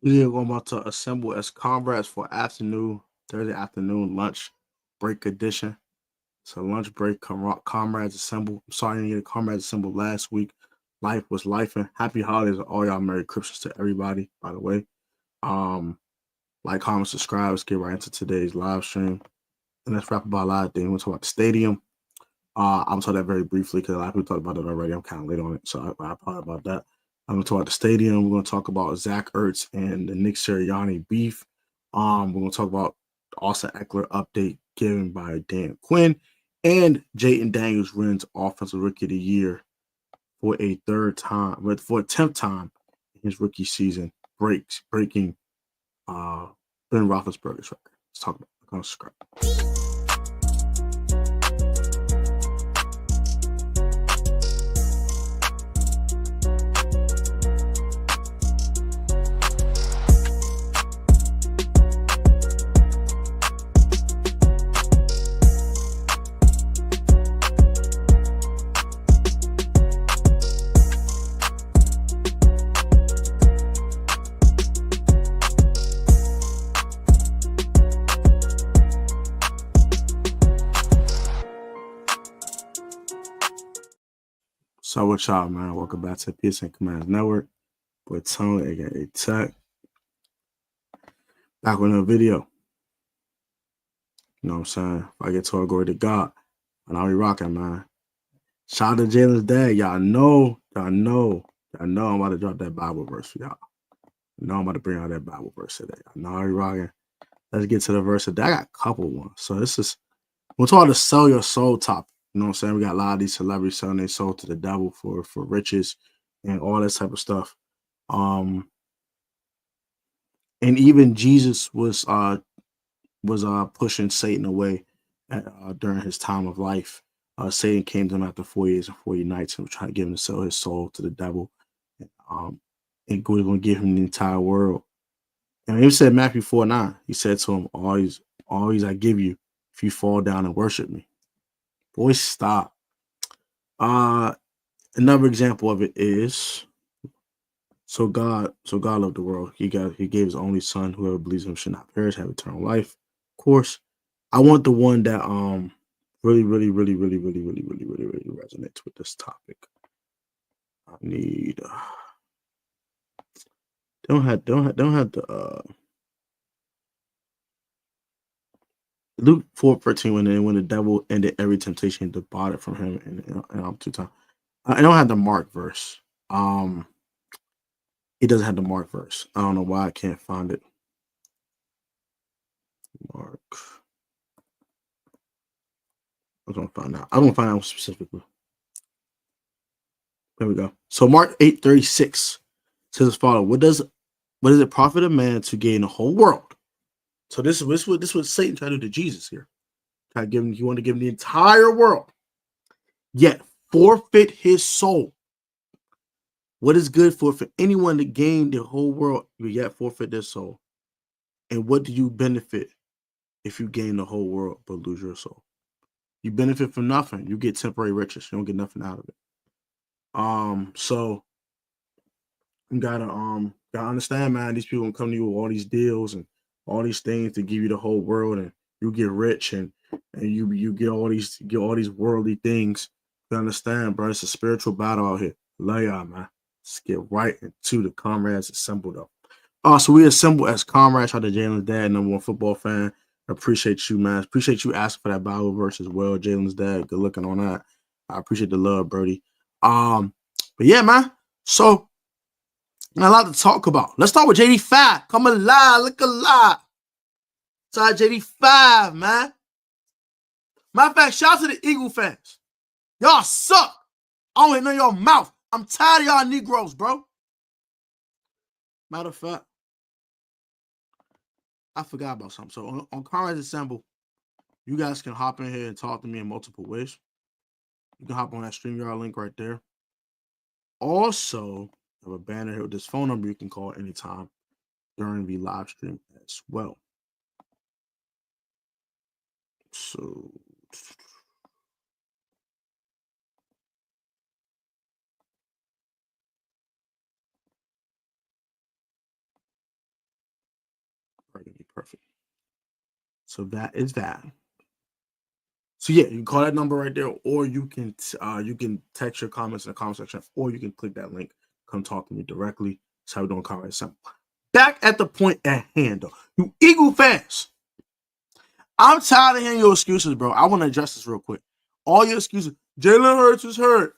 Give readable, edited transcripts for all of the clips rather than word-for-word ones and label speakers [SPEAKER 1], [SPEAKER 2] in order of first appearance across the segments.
[SPEAKER 1] We are about to assemble as comrades for Thursday afternoon lunch break edition. So lunch break, comrades assemble. I'm sorry I didn't get a comrades assemble last week. Life was lifing. Happy holidays to all y'all. Merry Christmas to everybody, by the way. Like, comment, subscribe. Let's get right into today's live stream. And let's wrap about a lot of things. We'll talk about the stadium. I'm talking that very briefly because a lot of people talked about it already. I'm kind of late on it, so I apologize about that. I'm going to talk about the stadium. We're going to talk about Zach Ertz and the Nick Siriani beef. We're going to talk about also Ekeler update given by Dan Quinn, and Jayden Daniels wins Offensive Rookie of the Year for a 10th time in his rookie season, breaking Ben Roethlisberger's record. Let's talk about it. I'm going to subscribe. So what's y'all, man? Welcome back to PSN Commands Network with Tony, aka Tech. Back with another video. You know what I'm saying? If I get to a glory to God, and I'll be rocking, man. Shout out to Jalen's dad. Y'all know I'm about to drop that Bible verse for y'all. You know I'm about to bring out that Bible verse today. I know I'll be rocking. Let's get to the verse today. I got a couple ones. So this is, we'll talk to sell your soul topic. You know what I'm saying? We got a lot of these celebrities selling their soul to the devil for riches and all this type of stuff. And even Jesus was pushing Satan away during his time of life. Satan came to him after 4 years and 40 nights and was trying to get him to sell his soul to the devil. And God was going to give him the entire world. And he said, Matthew 4:9, he said to him, all these I give you if you fall down and worship me. Boy, stop. Another example of it is, so God loved the world. He gave his only son. Whoever believes in him should not perish, have eternal life. Of course, I want the one that really resonates with this topic. I need don't have the Luke 4:13 when the devil ended every temptation, he departed from him and 2 times. I don't have the Mark verse. It doesn't have the Mark verse. I don't know why I can't find it. Mark. I'm gonna find out. I'm gonna find out specifically. There we go. So Mark 8:36 says as follows: What does it profit a man to gain the whole world? So this is what Satan tried to do to Jesus here. He wanted to give him the entire world, yet forfeit his soul. What is good for anyone to gain the whole world, yet forfeit their soul? And what do you benefit if you gain the whole world but lose your soul? You benefit from nothing. You get temporary riches. You don't get nothing out of it. So you gotta understand, man. These people come to you with all these deals and all these things to give you the whole world, and you get rich and you get all these worldly things. You understand, bro? It's a spiritual battle out here. Love y'all, man. Let's get right into the comrades assembled up. So we assemble as comrades. Shout out to Jalen's dad, #1 football fan. Appreciate you, man. Appreciate you asking for that Bible verse as well. Jalen's dad, good looking on that. I appreciate the love, Brody. But yeah, man. So a lot to talk about. Let's start with JD5. Come alive, look alive. Sorry, JD5, man. Matter of fact, shout out to the Eagle fans. Y'all suck. I don't even know your mouth. I'm tired of y'all Negroes, bro. Matter of fact, I forgot about something. So on Comrades Assemble, you guys can hop in here and talk to me in multiple ways. You can hop on that StreamYard link right there. Also, I have a banner here with this phone number you can call anytime during the live stream as well. So Perfect. So that is that. So yeah, you can call that number right there, or you can text your comments in the comment section, or you can click that link. Come talk to me directly. That's how we're doing comment simple. Back at the point at hand, though. You Eagle fans, I'm tired of hearing your excuses, bro. I want to address this real quick. All your excuses. Jalen Hurts was hurt.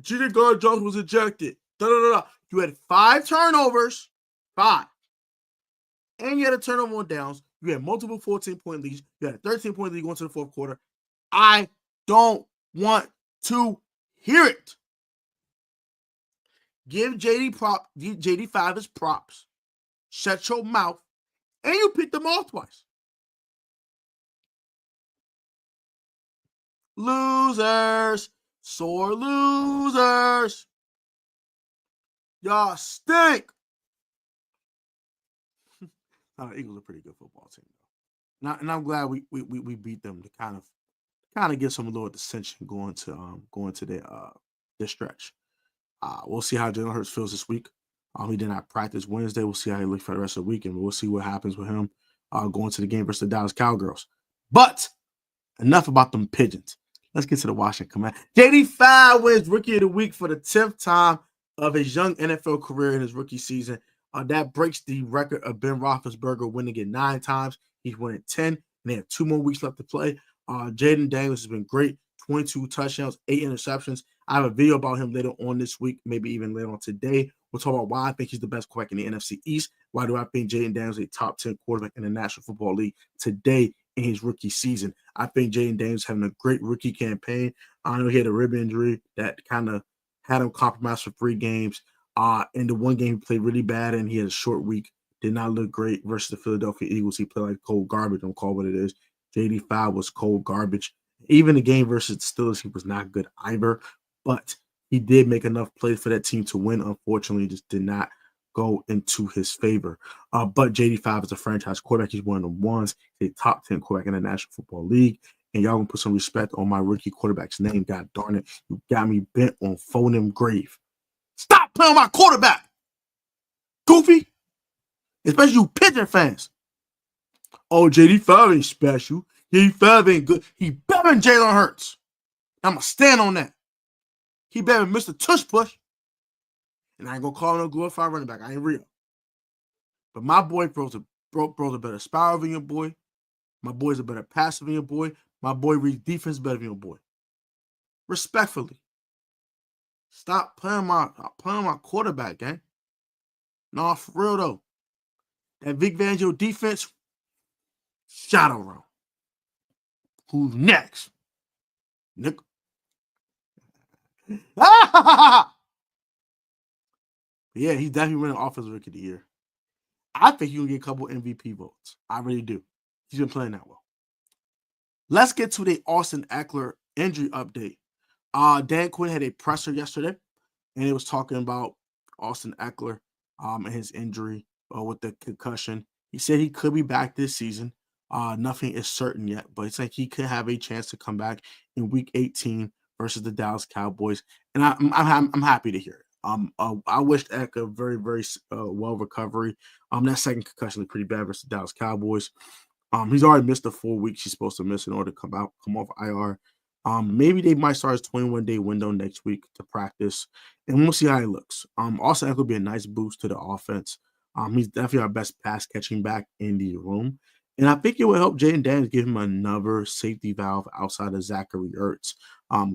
[SPEAKER 1] Gina Jones was ejected. Da, da, da, da. You had 5 turnovers. 5. And you had a turnover on downs. You had multiple 14-point leads. You had a 13-point lead going to the fourth quarter. I don't want to hear it. Give JD5 his props. Shut your mouth. And you picked them off twice. Losers. Sore losers. Y'all stink. Eagles are a pretty good football team, though. And I'm glad we beat them to kind of get some little dissension going to their stretch. We'll see how Jalen Hurts feels this week. He did not practice Wednesday. We'll see how he looks for the rest of the week, and we'll see what happens with him going to the game versus the Dallas Cowgirls. But enough about them pigeons. Let's get to the Washington Commanders. JD5 wins Rookie of the Week for the 10th time of his young NFL career in his rookie season. That breaks the record of Ben Roethlisberger winning it 9 times. He's winning 10, and they have 2 more weeks left to play. Jaden Daniels has been great. 22 touchdowns, 8 interceptions. I have a video about him later on this week, maybe even later on today. We'll talk about why I think he's the best quarterback in the NFC East. Why do I think Jaden Daniels is a top 10 quarterback in the National Football League today in his rookie season? I think Jaden Daniels having a great rookie campaign. I know he had a rib injury that kind of had him compromised for 3 games. In the one game he played really bad and he had a short week. Did not look great versus the Philadelphia Eagles. He played like cold garbage. Don't call what it is. JD5 was cold garbage. Even the game versus the Steelers, he was not good either. But he did make enough plays for that team to win. Unfortunately, just did not go into his favor. But JD5 is a franchise quarterback. He's one of the ones. He's a top 10 quarterback in the National Football League. And y'all gonna put some respect on my rookie quarterback's name. God darn it. You got me bent on phone grave. Stop playing my quarterback, goofy. Especially you Pigeon fans. Oh, JD5 ain't special. JD5 ain't good. He better than Jalen Hurts. I'm going to stand on that. He better than Mr. Tush Push. And I ain't going to call him no glorified running back. I ain't real. But my boy throws a better spiral than your boy. My boy's a better passer than your boy. My boy reads defense better than your boy. Respectfully. Stop playing my quarterback, gang. No, for real, though. That Vic Fangio defense, shadow round. Who's next? Nick. Yeah, he's definitely winning Offensive Rookie of the Year. I think he'll get a couple MVP votes. I really do. He's been playing that well. Let's get to the Austin Ekeler injury update. Dan Quinn had a presser yesterday, and it was talking about Austin Ekeler and his injury with the concussion. He said he could be back this season. Nothing is certain yet, but it's like he could have a chance to come back in Week 18 versus the Dallas Cowboys, and I'm happy to hear it. I wished Eck a very, very well recovery. That second concussion is pretty bad versus the Dallas Cowboys. He's already missed the 4 weeks he's supposed to miss in order to come off IR. Maybe they might start his 21-day window next week to practice, and we'll see how he looks. Also, Eck will be a nice boost to the offense. He's definitely our best pass catching back in the room. And I think it will help Jaden Daniels give him another safety valve outside of Zachary Ertz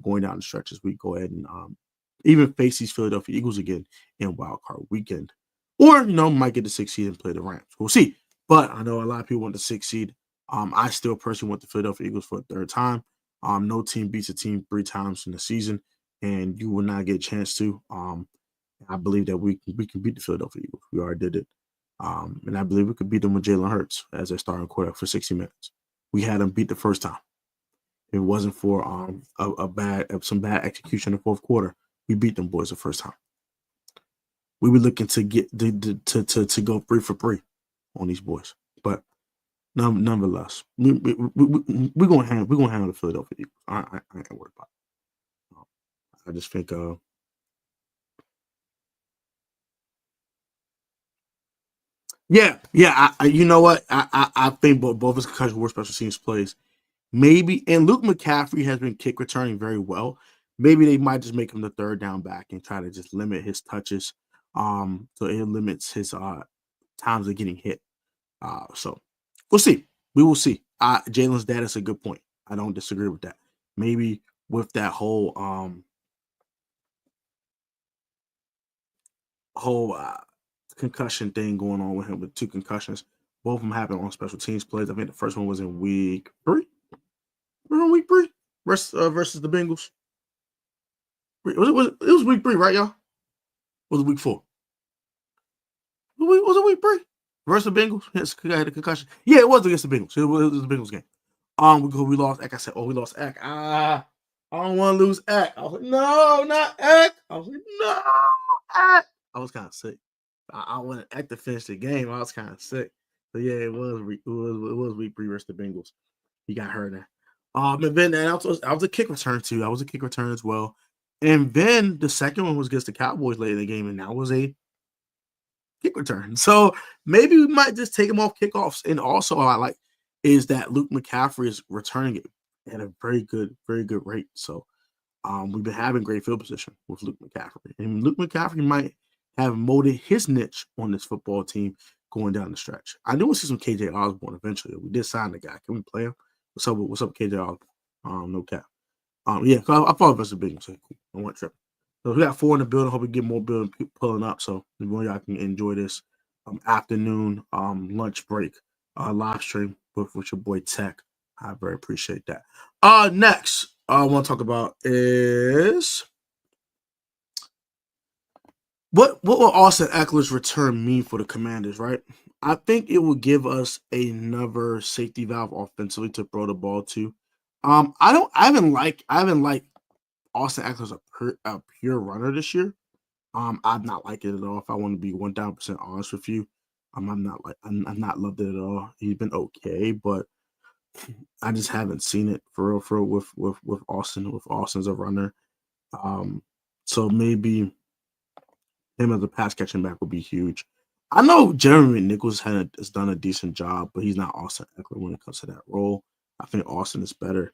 [SPEAKER 1] going down the stretch as we go ahead and even face these Philadelphia Eagles again in Wild Card Weekend. Or, might get the 6th seed and play the Rams. We'll see. But I know a lot of people want the 6th seed. I still personally want the Philadelphia Eagles for a 3rd time. No team beats a team 3 times in the season, and you will not get a chance to. I believe that we can beat the Philadelphia Eagles. We already did it. And I believe we could beat them with Jalen Hurts as their starting quarterback for 60 minutes. We had them beat the first time. If it wasn't for some bad execution in the fourth quarter, we beat them boys the first time. We were looking to get to go 3 for 3 on these boys, but nonetheless, we're gonna handle the Philadelphia Eagles. I ain't worried about it. I just think Yeah, yeah. You know what? I think both his concussions were special teams plays. Maybe, and Luke McCaffrey has been kick returning very well. Maybe they might just make him the third down back and try to just limit his touches. So it limits his times of getting hit. So we'll see. We will see. Jalen's dad is a good point. I don't disagree with that. Maybe with that whole concussion thing going on with him with two concussions. Both of them happened on special teams plays. I think the first one was in week 3. Remember week 3 versus the Bengals. It was week 3, right, y'all? Was it week 4? Was it week 3 versus the Bengals? Yes, had a concussion. Yeah, it was against the Bengals. It was the Bengals game. We lost Eck. I said, we lost Eck. I don't want to lose Eck. I was like, no, not Eck. I was like, no, Eck. I was kind of sick. I wanted Eck to finish the game. I was kind of sick. But yeah, it was week 3 versus the Bengals. He got hurt there. And then I was a kick return too. I was a kick return as well. And then the second one was against the Cowboys late in the game, and that was a kick return. So maybe we might just take him off kickoffs. And also, I like is that Luke McCaffrey is returning it at a very good rate. So we've been having great field position with Luke McCaffrey. And Luke McCaffrey might have molded his niche on this football team going down the stretch. I knew we'll see some KJ Osborne eventually. We did sign the guy. Can we play him? What's up, KJ Osborne? No cap. Yeah, I thought it was a big one. So cool. I want trip. So we got 4 in the building. Hope we get more building pulling up. So y'all can enjoy this afternoon lunch break live stream with your boy Tech. I very appreciate that. Next, I want to talk about is what will Austin Ekeler's return mean for the Commanders, right? I think it will give us another safety valve offensively to throw the ball to. I haven't liked Austin Ekeler as a pure runner this year. I've not liked it at all. If I want to be 1,000% honest with you, I'm not loved it at all. He's been okay, but I just haven't seen it for real with Austin. With Austin as a runner, so maybe him as a pass catching back would be huge. I know Jeremy Nichols has done a decent job, but he's not Austin Ekeler when it comes to that role. I think Austin is better.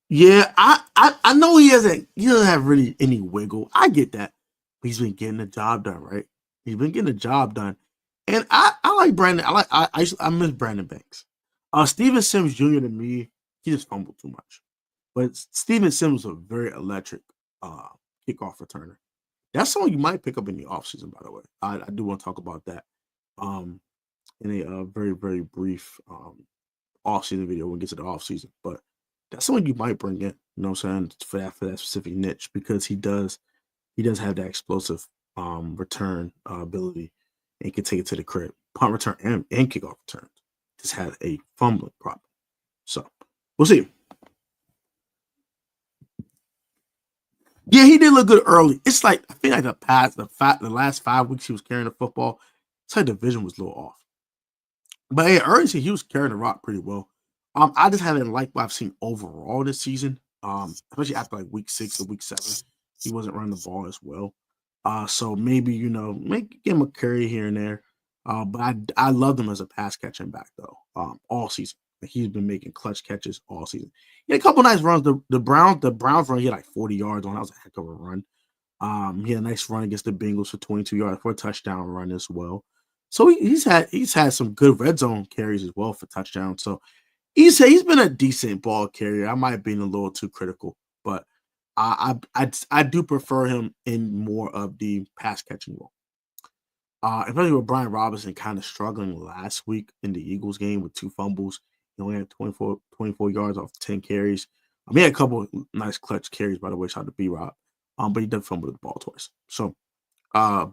[SPEAKER 1] Yeah, I know he doesn't have really any wiggle. I get that. But he's been getting the job done, right? He's been getting the job done. And I like Brandon. I miss Brandon Banks. Steven Sims Jr. to me, he just fumbled too much. But Steven Sims was a very electric kickoff returner. That's someone you might pick up in the offseason, by the way. I do want to talk about that in a very, very brief offseason video when we get to the offseason. But that's someone you might bring in, you know what I'm saying, for that specific niche, because he does have that explosive return ability and can take it to the crib. Punt return and kickoff return. Just had a fumbling problem. So we'll see. Yeah, he did look good early. It's like I feel like the last 5 weeks he was carrying the football, it's like the vision was a little off. But yeah, early season, he was carrying the rock pretty well. I just haven't liked what I've seen overall this season. Especially after like week 6 or week 7, he wasn't running the ball as well. So maybe give him a carry here and there. But I loved him as a pass catching back though. All season, he's been making clutch catches all season. He had a couple nice runs. The Browns run, he had like 40 yards on. That was a heck of a run. He had a nice run against the Bengals for 22 yards for a touchdown run as well. So he's had some good red zone carries as well for touchdowns. So he's been a decent ball carrier. I might have been a little too critical, but I do prefer him in more of the pass catching role. Especially with Brian Robinson kind of struggling last week in the Eagles game with 2 fumbles. He only had 24 yards off 10 carries. He had a couple of nice clutch carries, by the way, shout out to B-Rob. But he did fumble the ball twice. So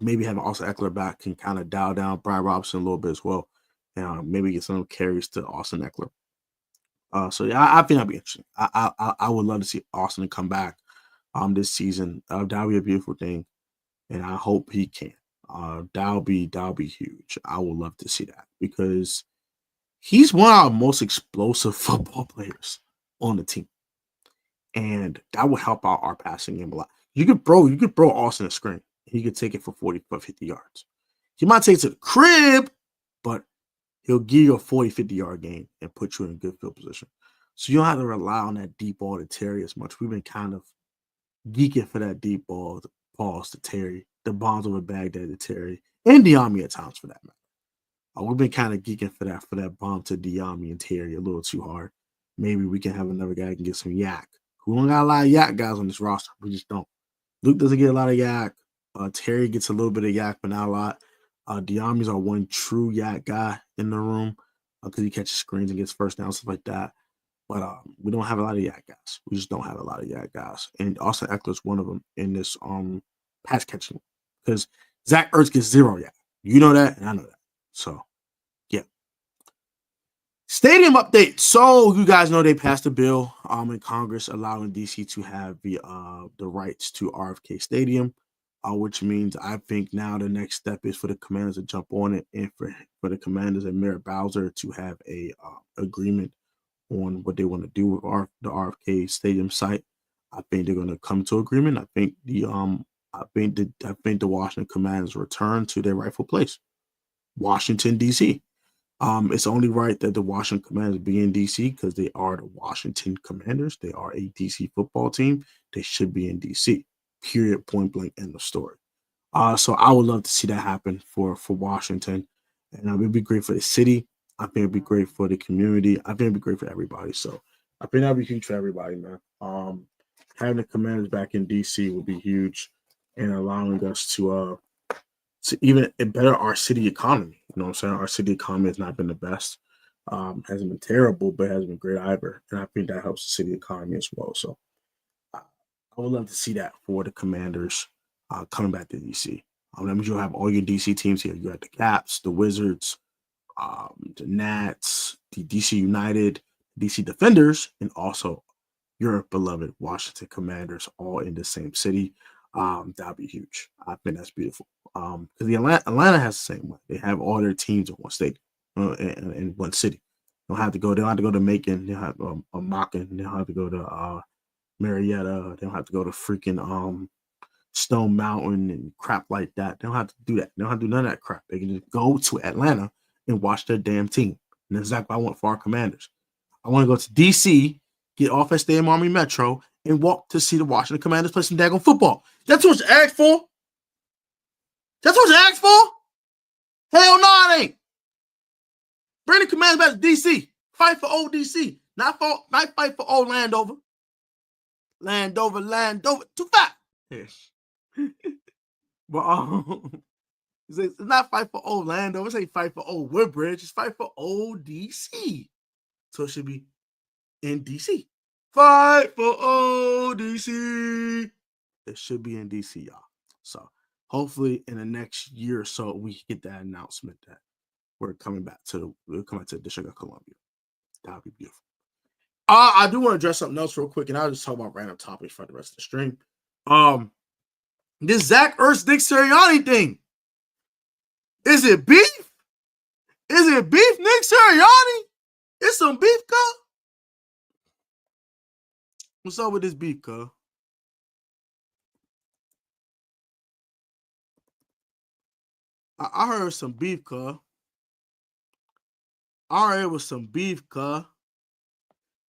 [SPEAKER 1] maybe having Austin Ekeler back can kind of dial down Brian Robinson a little bit as well. And maybe get some carries to Austin Ekeler. So yeah, I think that'd be interesting. I would love to see Austin come back this season. That would be a beautiful thing, and I hope he can. That'll be huge. I would love to see that because he's one of our most explosive football players on the team, and that would help out our passing game a lot. You could throw Austin a screen, He could take it for 40 or 50 yards. He might take it to the crib, but he'll give you a 40, 50-yard game and put you in a good field position. So you don't have to rely on that deep ball to Terry as much. We've been kind of geeking for that deep ball, the balls to Terry, the bombs over Baghdad to Terry, and Diami at times for that matter. We've been kind of geeking for that bomb to Diami and Terry a little too hard. Maybe we can have another guy who can get some yak. We don't got a lot of yak guys on this roster. We just don't. Luke doesn't get a lot of yak. Terry gets a little bit of yak, but not a lot. Diami's our one true yak guy in the room because he catches screens and gets first downs, stuff like that. But we don't have a lot of yak guys. We just don't have a lot of yak guys. And also Ekeler's one of them in this pass catching because Zach Ertz gets 0 yak. You know that, and I know that. So, yeah. Stadium update. So you guys know they passed a bill in Congress allowing DC to have the rights to RFK Stadium, which means I think now the next step is for the Commanders to jump on it and for the Commanders and Merritt Bowser to have a agreement on what they want to do with the RFK Stadium site. I think they're going to come to agreement. I think the Washington Commanders return to their rightful place, Washington D.C. It's only right that the Washington Commanders be in D.C. because they are the Washington Commanders. They are a D.C. football team. They should be in D.C. Period. Point blank. End of story. So I would love to see that happen for Washington, and it would be great for the city. I think it'd be great for the community. I think it'd be great for everybody. So I think that'd be huge for everybody, man. Having the Commanders back in DC would be huge, and allowing us to even better our city economy. You know what I'm saying? Our city economy has not been the best. Hasn't been terrible, but hasn't been great either. And I think that helps the city economy as well. So I would love to see that for the Commanders coming back to DC. That means you'll have all your DC teams here. You have the Caps, the Wizards, the Nats, the DC United, DC Defenders, and also your beloved Washington Commanders all in the same city. That'd be huge. I think that's beautiful. Because the Atlanta has the same way. They have all their teams in one state, in one city. They don't have to go to Macon. They don't have to Macon. They don't have to go to Marietta. They don't have to go to freaking Stone Mountain and crap like that. They don't have to do that. They don't have to do none of that crap. They can just go to Atlanta and watch their damn team. And that's exactly what I want for our Commanders. I want to go to DC, get off at Stadium Army Metro, and walk to see the Washington Commanders play some daggone football. That's what you asked for? That's what you asked for? Hell no, it ain't. Bring the Commanders back to DC. Fight for old DC. Not fight for old Landover. Landover. Too fat. Yes. But it's not fight for old Landover. It's ain't fight for old Woodbridge. It's fight for old DC. So it should be in DC. Fight for old DC. It should be in DC, y'all. So hopefully in the next year or so we can get that announcement that we're coming back to the District of Columbia. That would be beautiful. I do want to address something else real quick, and I'll just talk about random topics for the rest of the stream. This Zach Ertz, Nick Siriani thing. Is it beef? Is it beef, Nick Siriani? It's some beef, cuz? What's up with this beef, cuz? I heard some beef, cuz. I heard it was some beef, cuz.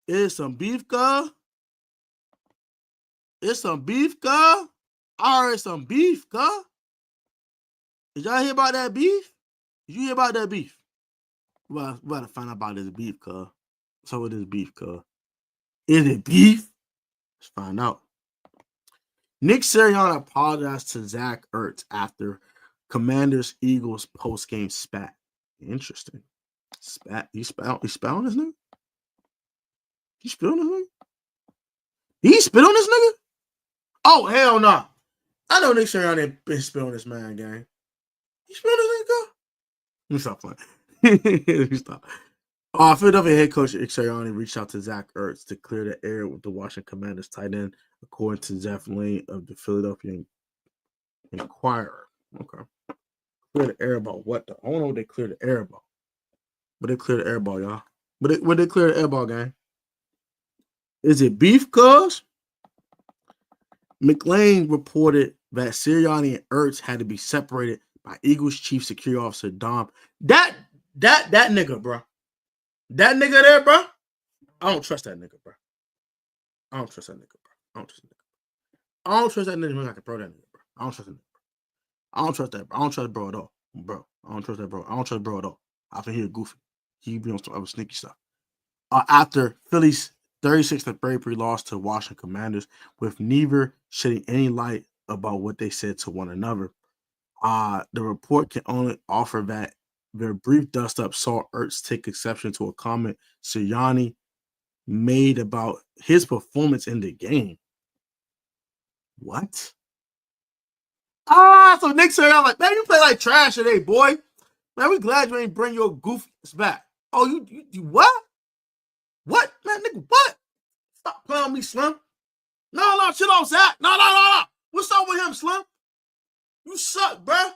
[SPEAKER 1] It's some beef, cuz. It's some beef, cuz. I heard some beef, cuz. Did y'all hear about that beef? Did you hear about that beef? We gotta find out about this beef, cuz. What's up with this beef, cuz? Is it beef? Let's find out. Nick Sirianni apologized to Zach Ertz after Commanders Eagles post-game spat. Interesting. Spat? He spat on this nigga? He spit on this nigga? He spit on this nigga? Oh, hell no. Nah. I know Nick Sirianni ain't been spit on this man, gang. He spit on this nigga? Let me stop playing. Let me stop. Philadelphia head coach Nick Sirianni reached out to Zach Ertz to clear the air with the Washington Commanders tight end, according to Jeff Lane of the Philadelphia Inquirer. Okay. Clear the air about what, though? I don't know what they cleared the air about. But they cleared the air ball, y'all. What they clear the air ball, gang? Is it beef, cuz? McLean reported that Siriani and Ertz had to be separated by Eagles chief security officer Dom. That nigga, bro. That nigga there, bro. I don't trust that nigga, bro. I don't trust that nigga, bro. I don't trust that nigga. I don't trust that nigga. I can throw that nigga, bro. I don't trust that nigga. I don't trust that, bro. I don't trust bro at all, bro. I don't trust that, bro. I don't trust bro at all. I think he's goofy. He be on some other sneaky stuff. After Philly's 36-33 loss to Washington Commanders, with neither shedding any light about what they said to one another, the report can only offer that their brief dust-up saw Ertz take exception to a comment Siriani made about his performance in the game. What? So Nick Sirianni like, man, you play like trash today, boy. Man, we glad you ain't bring your goofiness back. Oh, you what? What? Man, nigga, what? Stop playing on me, Slim. No, chill on, Zach. No. What's up with him, Slim? You suck, bruh.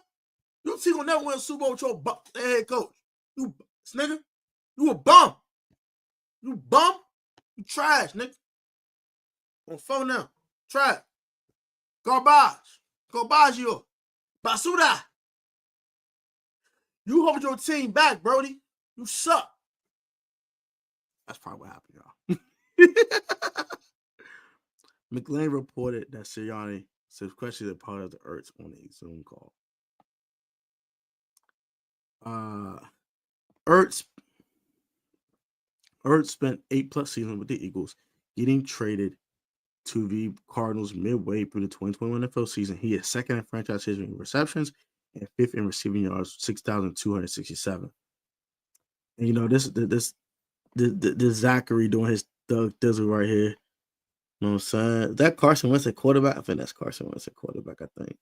[SPEAKER 1] You team will never win a Super Bowl with your head coach. You nigga. You a bum. You bum. You trash, nigga. On phone now. Trash. Garbage. Garbaggio. Basura. You hold your team back, Brody. You suck. That's probably what happened, y'all. McLean reported that Siriani said questions a part of the Ertz on a Zoom call. Ertz spent 8+ seasons with the Eagles, getting traded to the Cardinals midway through the 2021 NFL season. He is second in franchise history in receptions and fifth in receiving yards, 6,267. And you know this Zachary doing his Doug Dizzle right here. You know what I'm saying? Is that Carson Wentz at quarterback? I think that's Carson Wentz at quarterback, I think.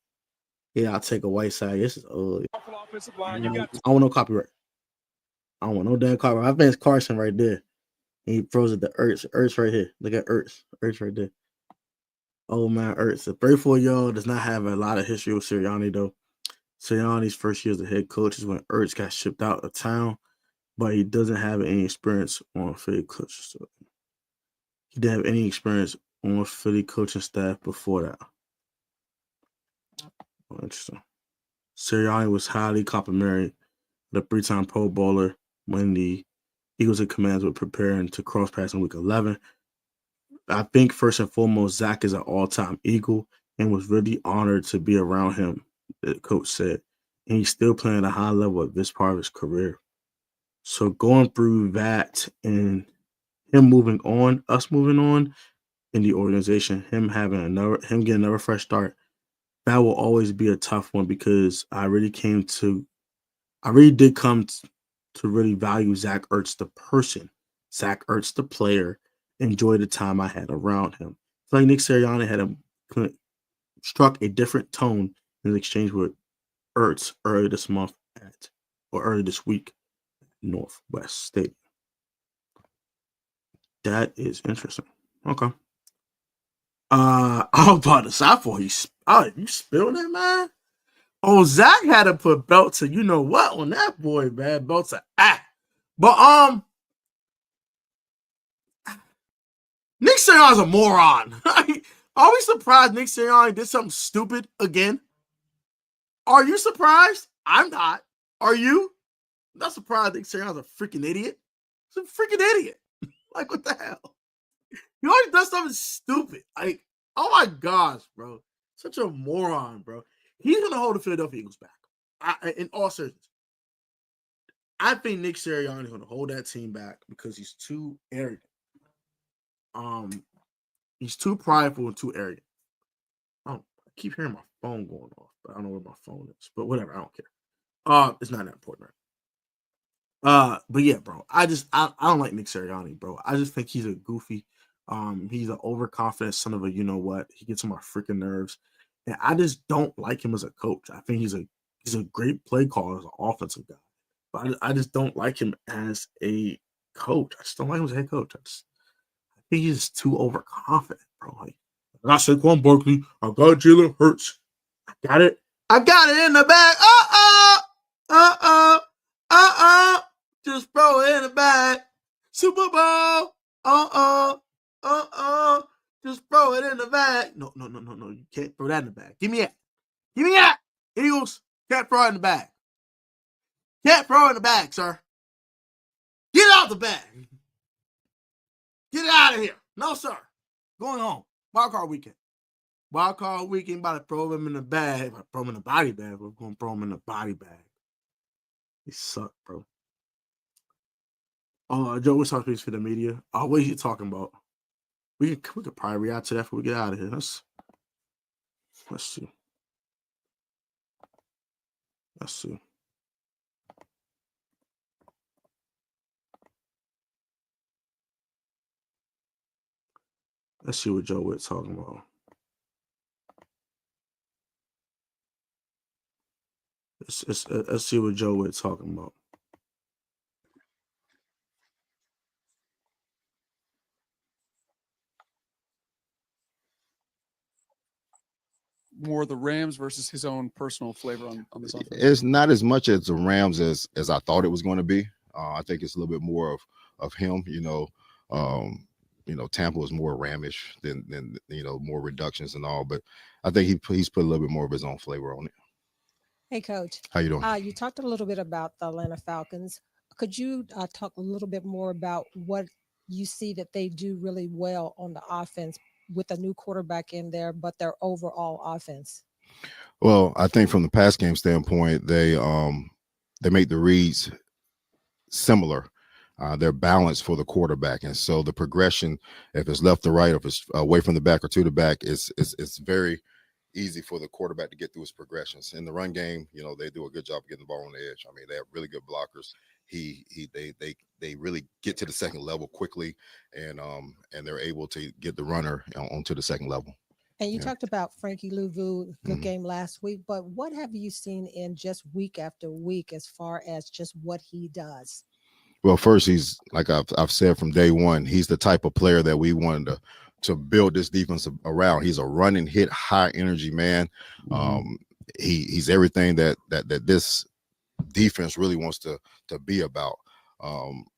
[SPEAKER 1] Yeah, I'll take a white side. This is old. I don't want no copyright. I don't want no damn copyright. I think it's Carson right there. And he throws it to Ertz. Ertz right here. Look at Ertz. Ertz right there. Oh, man, Ertz. The 34-year-old does not have a lot of history with Siriani, though. Siriani's first year as a head coach is when Ertz got shipped out of town, but he doesn't have any experience on Philly coach. So he didn't have any experience on Philly coaching staff before that. Oh, interesting. Siriani was highly complimentary, the 3-time Pro Bowler when the Eagles and Commanders were preparing to cross pass in Week 11. I think first and foremost, Zach is an all-time Eagle and was really honored to be around him, the coach said. And he's still playing at a high level at this part of his career. So going through that and him moving on, us moving on in the organization, him getting another fresh start, that will always be a tough one because I really did come to really value Zach Ertz the person, Zach Ertz the player, enjoy the time I had around him. It's like Nick Sirianni had struck a different tone in the exchange with Ertz earlier this week, Northwest Stadium. That is interesting. Okay. I was about to say, I thought you spilled it, man. Oh, Zach had to put belt to you know what on that boy, man. Belt to But Nick Sirianni's a moron. Are we surprised Nick Sirianni did something stupid again? Are you surprised? I'm not. Are you? I'm not surprised Nick Sirianni's a freaking idiot. He's a freaking idiot. Like, what the hell? He always does something stupid. Like, oh my gosh, bro. Such a moron, bro. He's going to hold the Philadelphia Eagles back. In all seriousness. I think Nick Sirianni is going to hold that team back because he's too arrogant. He's too prideful and too arrogant. I keep hearing my phone going off, but I don't know where my phone is. But whatever, I don't care. It's not that important, right? But yeah, bro. I don't like Nick Sirianni, bro. I just think he's a goofy. He's an overconfident son of a you know what. He gets on my freaking nerves. And I just don't like him as a coach. I think he's a great play caller as an offensive guy. But I just don't like him as a coach. I just don't like him as a head coach. I think he's too overconfident, bro. Like, I got Saquon Barkley. I got Jalen Hurts. I got it in the bag. Just throw it in the bag. Super Bowl. Just throw it in the bag. No. You can't throw that in the bag. Give me that. Give me that. Eagles, can't throw it in the bag. Can't throw it in the bag, sir. Get out the bag. Get it out of here. No, sir. Going home. Wild card weekend. Wild card weekend, about to throw him in the bag. If I throw him in the body bag, we're going to throw him in the body bag. He suck, bro. Joe, what's talking for the media? What are you talking about? We could probably react to that before we get out of here. Let's see. Let's see. Let's see what Joe Witt's talking about. Let's see what Joe Witt's talking about.
[SPEAKER 2] More the Rams versus his own personal flavor on this offense?
[SPEAKER 3] It's not as much as the Rams as I thought it was going to be. I think it's a little bit more of him. Tampa was more Ramish than more reductions and all. But I think he's put a little bit more of his own flavor on it.
[SPEAKER 4] Hey, Coach.
[SPEAKER 3] How you doing?
[SPEAKER 4] You talked a little bit about the Atlanta Falcons. Could you talk a little bit more about what you see that they do really well on the offense with a new quarterback in there, but their overall offense?
[SPEAKER 3] Well, I think from the pass game standpoint, they make the reads similar. They're balanced for the quarterback, and so the progression, if it's left to right, or if it's away from the back or to the back, it's very easy for the quarterback to get through his progressions. In the run game, they do a good job of getting the ball on the edge. I mean, they have really good blockers. They really get to the second level quickly, and they're able to get the runner onto the second level.
[SPEAKER 4] And you talked about Frankie Louvu, good game last week, but what have you seen in just week after week as far as just what he does?
[SPEAKER 3] Well, first, he's, like I've said from day one, he's the type of player that we wanted to build this defense around. He's a run and hit, high energy man. He's everything that this defense really wants to be about.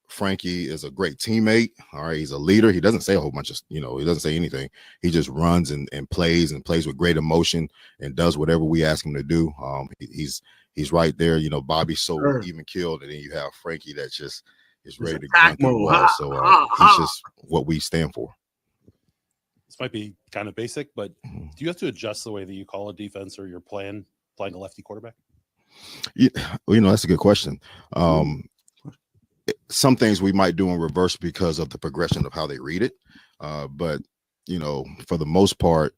[SPEAKER 3] Frankie is a great teammate. All right, he's a leader. He doesn't say a whole bunch of, he doesn't say anything. He just runs and plays with great emotion and does whatever we ask him to do. He's right there. Bobby's so even killed, and then you have Frankie that's just is ready to run through the wall. So he's just what we stand for.
[SPEAKER 5] This might be kind of basic, but do you have to adjust the way that you call a defense or your plan playing a lefty quarterback?
[SPEAKER 3] Yeah, that's a good question. Some things we might do in reverse because of the progression of how they read it. But for the most part,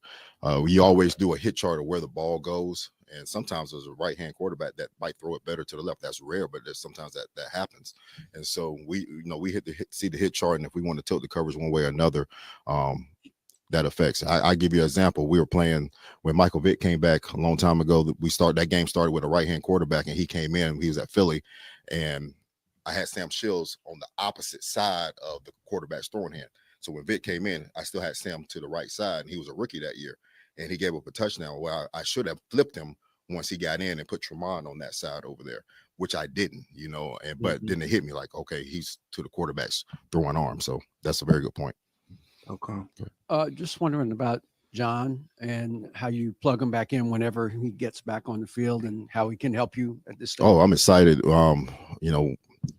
[SPEAKER 3] we always do a hit chart of where the ball goes. And sometimes there's a right-hand quarterback that might throw it better to the left. That's rare, but there's sometimes that happens. And so we see the hit chart, and if we want to tilt the coverage one way or another, that affects. I give you an example. We were playing when Michael Vick came back a long time ago. That game started with a right-hand quarterback, and he came in. He was at Philly, and I had Sam Shields on the opposite side of the quarterback's throwing hand. So when Vick came in, I still had Sam to the right side, and he was a rookie that year. And he gave up a touchdown. Well, I should have flipped him once he got in and put Tremont on that side over there, which I didn't, but then it hit me like, okay, he's to the quarterback's throwing arm. So that's a very good point.
[SPEAKER 6] Okay. Just wondering about John and how you plug him back in whenever he gets back on the field and how he can help you at this stage.
[SPEAKER 3] Oh, I'm excited.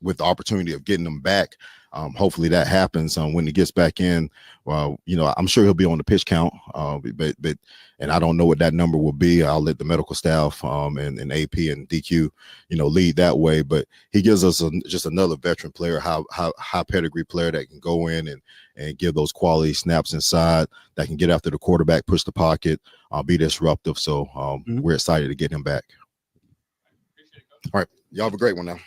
[SPEAKER 3] With the opportunity of getting him back, hopefully that happens when he gets back in. Well, I'm sure he'll be on the pitch count, but I don't know what that number will be. I'll let the medical staff and AP and DQ lead that way. But he gives us just another veteran player, high pedigree player that can go in and give those quality snaps inside, that can get after the quarterback, push the pocket, be disruptive. So we're excited to get him back. All right, y'all have a great one now.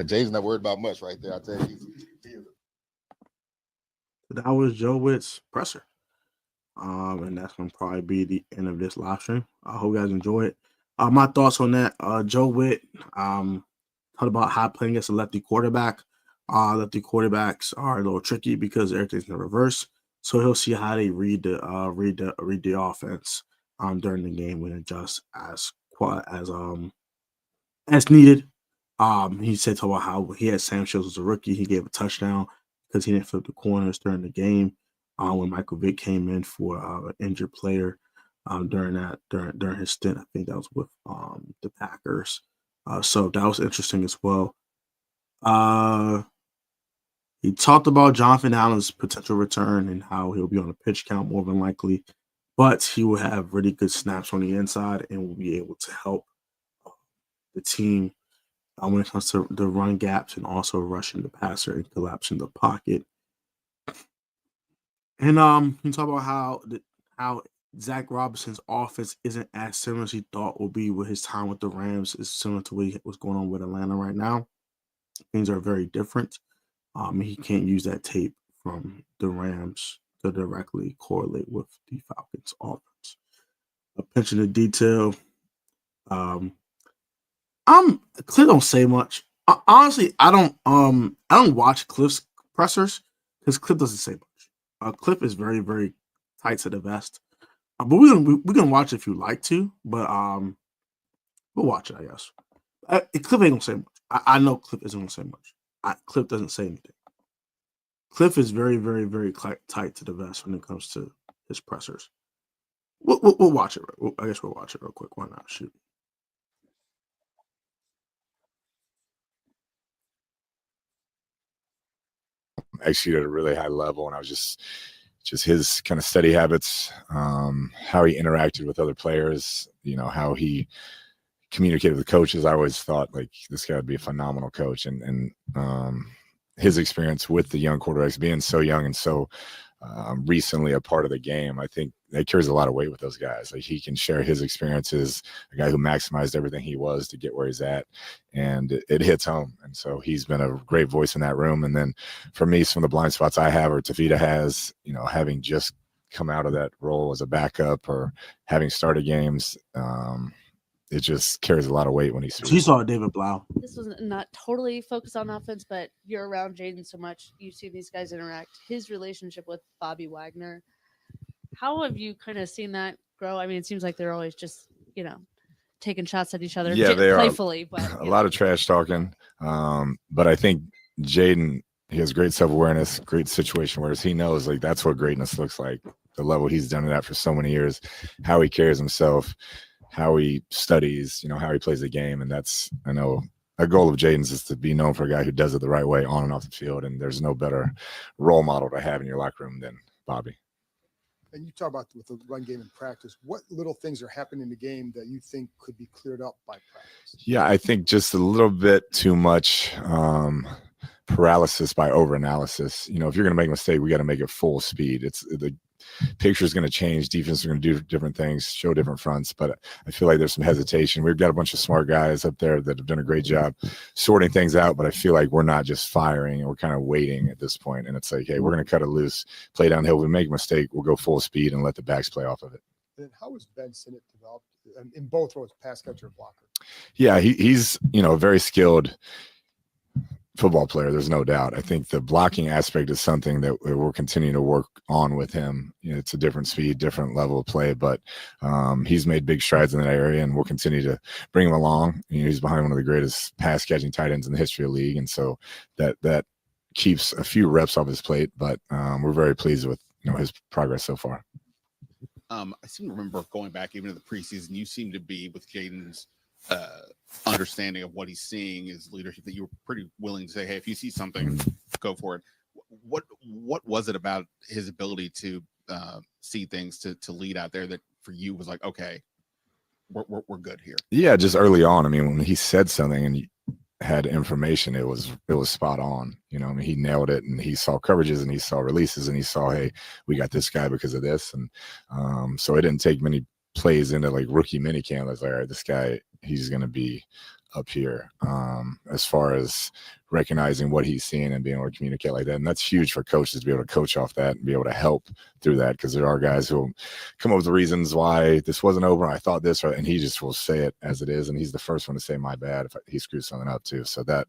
[SPEAKER 3] Jay's not worried about much right there. I tell you.
[SPEAKER 1] That was Joe Witt's presser. And that's gonna probably be the end of this live stream. I hope you guys enjoy it. My thoughts on that. Joe Witt talked about how playing against a lefty quarterback. Lefty quarterbacks are a little tricky because everything's in reverse. So he'll see how they read the offense during the game and adjust as needed. He said about how he had Sam Shields as a rookie. He gave a touchdown because he didn't flip the corners during the game when Michael Vick came in for an injured player during his stint. I think that was with the Packers. So that was interesting as well. He talked about Jonathan Allen's potential return and how he'll be on a pitch count more than likely, but he will have really good snaps on the inside and will be able to help the team when it comes to the run gaps and also rushing the passer and collapsing the pocket. And he talked about how Zach Robinson's offense isn't as similar as he thought would be with his time with the Rams. It's similar to what's going on with Atlanta right now. Things are very different. He can't use that tape from the Rams to directly correlate with the Falcons' offense. Attention to detail. Cliff don't say much. Honestly, I don't watch Cliff's pressers because Cliff doesn't say much. Cliff is very, very tight to the vest. But we're gonna watch it if you like to. But we'll watch it, I guess. Cliff ain't gonna say much. I know Cliff isn't gonna say much. Cliff doesn't say anything. Cliff is very, very, very tight to the vest when it comes to his pressers. We'll watch it. I guess we'll watch it real quick. Why not? Shoot.
[SPEAKER 3] Execute at a really high level, and I was just his kind of steady habits, how he interacted with other players, how he communicated with the coaches. I always thought like this guy would be a phenomenal coach, and his experience with the young quarterbacks, being so young and so recently a part of the game, I think that carries a lot of weight with those guys. Like he can share his experiences, a guy who maximized everything he was to get where he's at, and it hits home. And so he's been a great voice in that room. And then for me, some of the blind spots I have, or Tavita has, having just come out of that role as a backup or having started games, it just carries a lot of weight when he's.
[SPEAKER 1] You saw David Blau.
[SPEAKER 7] This was not totally focused on offense, but you're around Jaden so much. You see these guys interact. His relationship with Bobby Wagner. How have you kind of seen that grow? I mean, it seems like they're always just, taking shots at each other.
[SPEAKER 3] Yeah, they
[SPEAKER 7] playfully, but
[SPEAKER 3] a lot of trash talking. But I think Jaden, he has great self-awareness, great situation awareness. He knows like that's what greatness looks like. The level he's done it at for so many years, how he carries himself, how he studies, how he plays the game. And that's, I know, a goal of Jaden's is to be known for a guy who does it the right way on and off the field. And there's no better role model to have in your locker room than Bobby.
[SPEAKER 8] And you talk about with the run game in practice, what little things are happening in the game that you think could be cleared up by practice? Yeah,
[SPEAKER 3] I think just a little bit too much paralysis by overanalysis. If you're going to make a mistake, we got to make it full speed. It's the picture is going to change. Defense are going to do different things, show different fronts. But I feel like there's some hesitation. We've got a bunch of smart guys up there that have done a great job sorting things out. But I feel like we're not just firing. We're kind of waiting at this point. And it's like, hey, we're going to cut it loose, play downhill. If we make a mistake, we'll go full speed and let the backs play off of it.
[SPEAKER 8] And how has Ben Sinnott developed in both roles, pass catcher and blocker?
[SPEAKER 3] Yeah, he's a very skilled football player. There's no doubt. I think the blocking aspect is something that we're continuing to work on with him. It's a different speed, different level of play, but he's made big strides in that area, and we'll continue to bring him along. He's behind one of the greatest pass catching tight ends in the history of the league, and so that keeps a few reps off his plate. But we're very pleased with his progress so far.
[SPEAKER 9] I seem to remember going back even to the preseason, you seem to be with Jaden's understanding of what he's seeing, his leadership, that you were pretty willing to say, hey, if you see something, go for it. What was it about his ability to see things, to lead out there, that for you was like, okay, we're good here? Yeah, just early on. I mean, when he said something and he had information, it was spot on. He nailed it, and he saw coverages and he saw releases and he saw, hey, we got this guy because of this. And so it didn't take many plays into like rookie minicamp. I was like, all right, this guy, he's going to be up here as far as recognizing what he's seeing and being able to communicate like that. And that's huge for coaches to be able to coach off that and be able to help through that, because there are guys who will come up with the reasons why this wasn't over. I thought this, and he just will say it as it is. And he's the first one to say my bad if he screws something up too. So that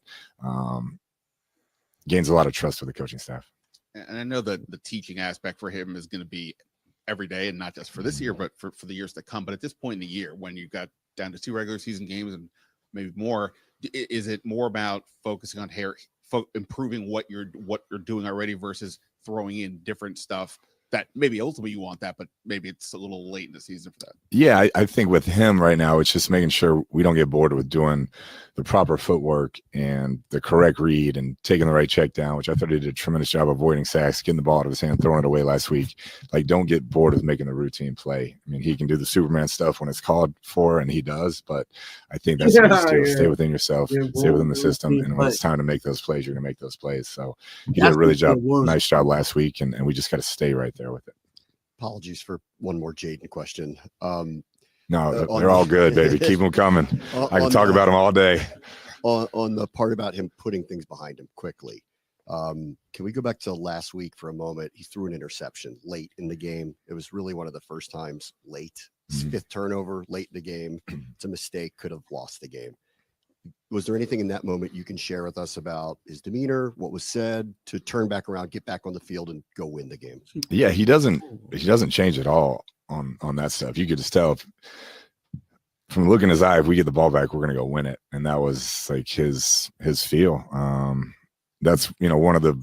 [SPEAKER 9] gains a lot of trust with the coaching staff. And I know that the teaching aspect for him is going to be every day, and not just for this year, but for the years to come. But at this point in the year, when you got down to 2 regular season games and maybe more, is it more about focusing on improving what you're doing already versus throwing in different stuff that maybe ultimately you want that, but maybe it's a little late in the season for that.
[SPEAKER 3] Yeah, I think with him right now, it's just making sure we don't get bored with doing the proper footwork and the correct read and taking the right check down, which I thought he did a tremendous job avoiding sacks, getting the ball out of his hand, throwing it away last week. Like, don't get bored with making the routine play. I mean, he can do the Superman stuff when it's called for, and he does, but I think that's the deal. Stay within yourself, stay within the system, and when it's time to make those plays, you're going to make those plays. So he did a nice job last week, and we just got to stay right there with it.
[SPEAKER 10] Apologies for one more Jaden question.
[SPEAKER 3] No, they're all good, baby. Keep them coming. I can talk about them all day.
[SPEAKER 10] On the part about him putting things behind him quickly, can we go back to last week for a moment? He threw an interception late in the game. It was really one of the first times late. Fifth turnover late in the game. It's a mistake. Could have lost the game. Was there anything in that moment you can share with us about his demeanor, what was said, to turn back around, get back on the field, and go win the game?
[SPEAKER 3] Yeah, he doesn't change at all on that stuff. You could just tell from looking in his eye, if we get the ball back, we're gonna go win it. And that was like his feel. That's one of the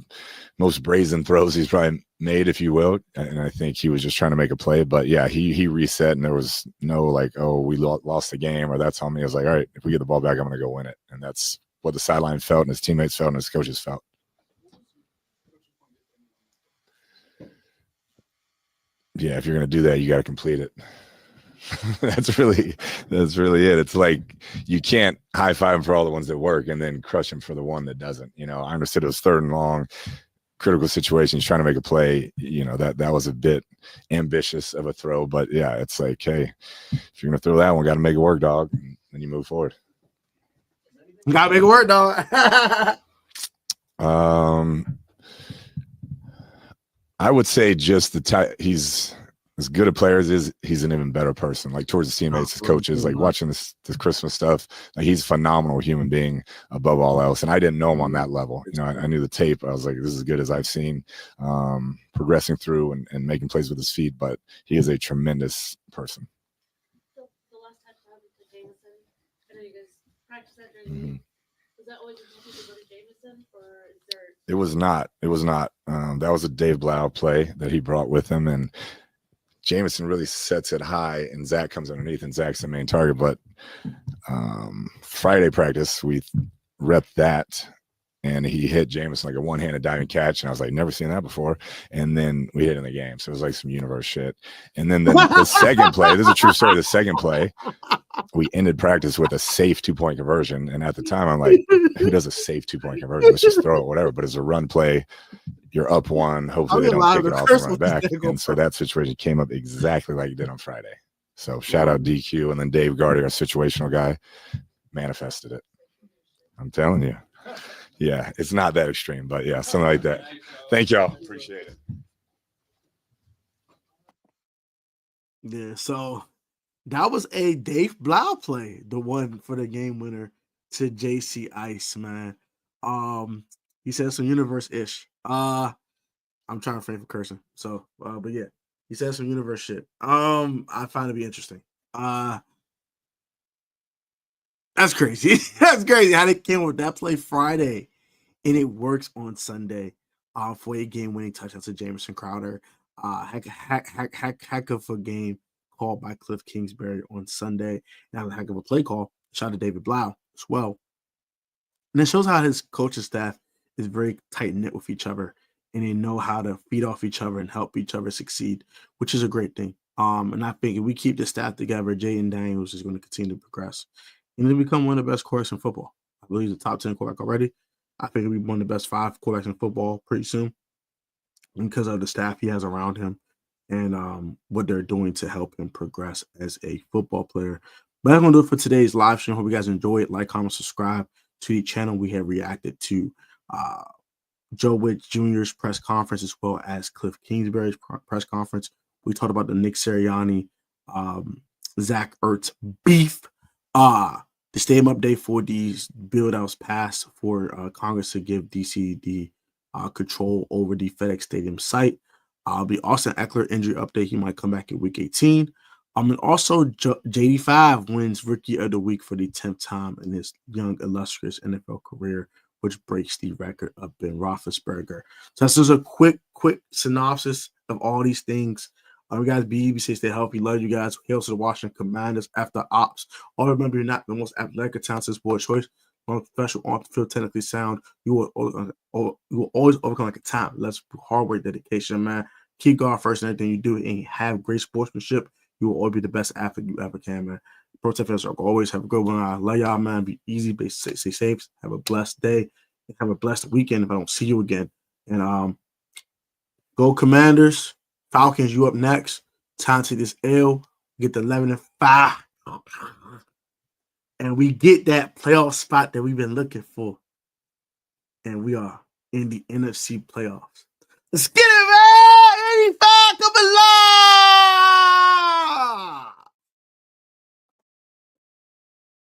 [SPEAKER 3] most brazen throws he's probably made, if you will. And I think he was just trying to make a play. But yeah, he reset, and there was no like, oh, we lost the game, or that's on me. I was like, all right, if we get the ball back, I'm gonna go win it. And that's what the sideline felt, and his teammates felt, and his coaches felt. Yeah, if you're gonna do that, you got to complete it. That's really it. It's like you can't high five him for all the ones that work and then crush him for the one that doesn't. I understood it was 3rd and long, critical situation. He's trying to make a play. That was a bit ambitious of a throw, but yeah, it's like, hey, if you're gonna throw that one, got to make it work, dog. And then you move forward.
[SPEAKER 1] Got to make it work, dog.
[SPEAKER 3] I would say just he's as good a player as he's an even better person, like towards his teammates, his coaches, like watching this Christmas stuff. Like, he's a phenomenal human being above all else. And I didn't know him on that level. I knew the tape. I was like, this is as good as I've seen, progressing through and making plays with his feet, but he is a tremendous person.
[SPEAKER 7] So the last touchdown to Jameson, I know you guys practiced that during the week. Was that always a to go to Jameson, or is there?
[SPEAKER 3] It was not. That was a Dave Blau play that he brought with him, and Jameson really sets it high, and Zach comes underneath, and Zach's the main target. But Friday practice, we repped that, and he hit Jameson like a one-handed diving catch, and I was like, never seen that before. And then we hit in the game, so it was like some universe shit. And then the second play, this is a true story. The second play, we ended practice with a safe 2-point conversion, and at the time, I'm like, who does a safe 2-point conversion? Let's just throw it, whatever. But it's a run play. You're up one. Hopefully they don't kick it off and run back. And so that situation came up exactly like it did on Friday. So shout out DQ, and then Dave Gardy, our situational guy, manifested it. I'm telling you. Yeah, it's not that extreme, but yeah, something like that. Thank y'all. Appreciate it.
[SPEAKER 1] Yeah, so that was a Dave Blau play, the one for the game winner to JC Ice, man. He said some universe-ish. I'm trying to frame for cursing. So, but yeah, he said some universe shit. I find it to be interesting. That's crazy. That's crazy how they came with that play Friday, and it works on Sunday. For a game-winning touchdown to Jamison Crowder. Heck of a game called by Cliff Kingsbury on Sunday. That was a heck of a play call. Shout out to David Blau as well. And it shows how his coaching staff is very tight-knit with each other, and they know how to feed off each other and help each other succeed, which is a great thing. And I think if we keep this staff together, Jaden Daniels is going to continue to progress and to become one of the best quarterbacks in football. I believe he's a top 10 quarterback already. I think he'll be one of the best 5 quarterbacks in football pretty soon because of the staff he has around him and what they're doing to help him progress as a football player. But that's going to do it for today's live stream. Hope you guys enjoy it. Like, comment, subscribe to the channel. We have reacted to Joe Witt Jr.'s press conference as well as Cliff Kingsbury's press conference. We talked about the Nick Siriani, Zach Ertz beef. The stadium update for these bill that was passed for Congress to give DC the control over the FedEx Stadium site. The Austin Ekeler injury update. He might come back in week 18. And also JD5 wins Rookie of the Week for the 10th time in his young, illustrious NFL career which breaks the record of Ben Roethlisberger. So that's just a quick synopsis of all these things. We guys, be stay healthy. Love you guys. Hail to the Washington Commanders after ops. All remember, you're not the most athletic or talented sport choice. Professional on the field, technically sound. You will always overcome like a talent. Let's hard work, dedication, man. Keep God first in everything you do, and have great sportsmanship. You will always be the best athlete you ever can, man. Protect fans are always have a good one. I love y'all, man. Be easy, stay safe. Have a blessed day. And have a blessed weekend. If I don't see you again, and go Commanders. Falcons, you up next. Time to this L. Get the 11-5. And we get that playoff spot that we've been looking for. And we are in the NFC playoffs. Let's get it, man! 85 coming live!